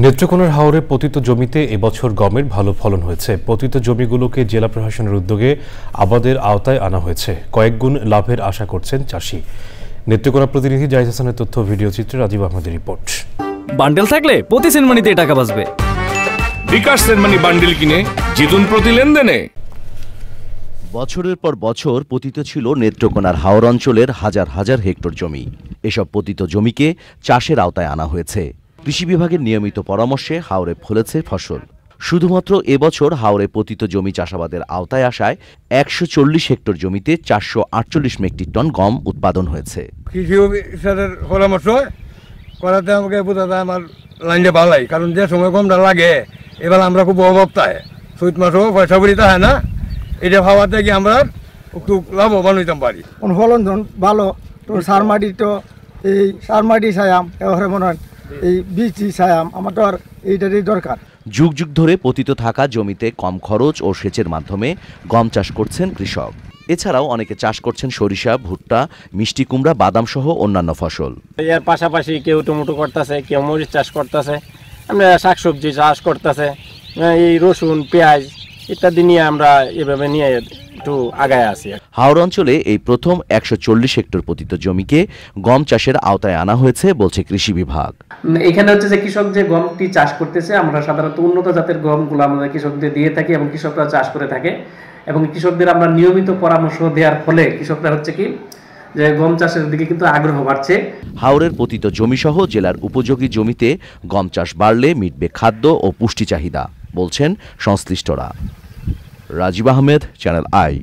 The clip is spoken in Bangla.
নেত্রকোনার হাওরে পতিত জমিতে এবছর গমের ভালো ফলন হয়েছে। পতিত জমিগুলোকে জেলা প্রশাসনের উদ্যোগে আবাদের আওতায় আনা হয়েছে। কয়েকগুণ লাভের আশা করছেন চাষি। নেত্রকোনা প্রতিনিধি জাহিদ হাসানের তথ্য, ভিডিও চিত্রে রাজীব আহমেদের রিপোর্ট। বান্ডেল থাকলে প্রতি সেনমানিতে টাকা বাঁচবে। বিকাশ সেনমানি বান্ডেল কিনে জিতুন প্রতি লেনদেনে। বছরের পর বছর পতিত ছিল নেত্রকোনার হাওর অঞ্চলের হাজার হাজার হেক্টর জমি। এসব পতিত জমিকে চাষের আওতায় আনা হয়েছে। কৃষি বিভাগের নিয়মিত পরামর্শে হাওরে ফলেছে ফসল। শুধুমাত্র এবছর হাওরে পতিত জমি চাষাবাদের আওতায় আসায় ১৪০ হেক্টর জমিতে ৪৪৮ মেট্রিক টন গম উৎপাদন হয়েছে। কৃষি অফিসারের পরামর্শ করাতে আমাকে বোঝাতে আমার লাইনটা ভালাই, কারণ যে সময় গমটা লাগে এবার আমরা খুব অভাব তাই চৈত মাসও পয়সা বলিতে হয় না, এটা ভাবাতে কি আমরা একটু লাভবান হইতাম পারি। ফলন ভালো তো সার মাটি, তো এই সার মাটি চাইয়াম এবারে মনে হয় এই বীজটি চাইয়াম, আমার তো আর এইটারই দরকার। যুগ যুগ ধরে পতিত থাকা জমিতে কম খরচ ও সেচের মাধ্যমে গম চাষ করছেন কৃষক। এছাড়াও অনেকে চাষ করছেন সরিষা, ভুট্টা, মিষ্টি কুমড়া, বাদাম সহ অন্যান্য ফসল। এর পাশাপাশি কেউ টমেটো করতেছে, কেউ মরিচ চাষ করতেছে, আমরা শাকসবজি চাষ করতেছে, এই রসুন, পেঁয়াজ ইত্যাদি নিয়ে আমরা এভাবে নিয়ে একটু আগায় আছি। হাওর অঞ্চলে এই প্রথম ১৪০ হেক্টর পতিত জমিকে গম চাষের আওতায় আনা হয়েছে বলছে কৃষি বিভাগ। এখানে হচ্ছে যে কৃষক যে গমটি চাষ করতেছে, আমরা সাধারণত উন্নত জাতের গমগুলো আমাদের কৃষকদের দিয়ে থাকি এবং কৃষকরা চাষ করে থাকে, এবং কৃষকদের আমরা নিয়মিত পরামর্শ দেওয়ার ফলে কৃষকরা হচ্ছে কি যে গম চাষের দিকে কিন্তু আগ্রহ বাড়ছে। হাওরের পতিত জমিসহ জেলার উপযোগী জমিতে গম চাষ বাড়লে মিটবে খাদ্য ও পুষ্টি চাহিদা, বলছেন সংশ্লিষ্টরা। Rajib Ahmed, channel I.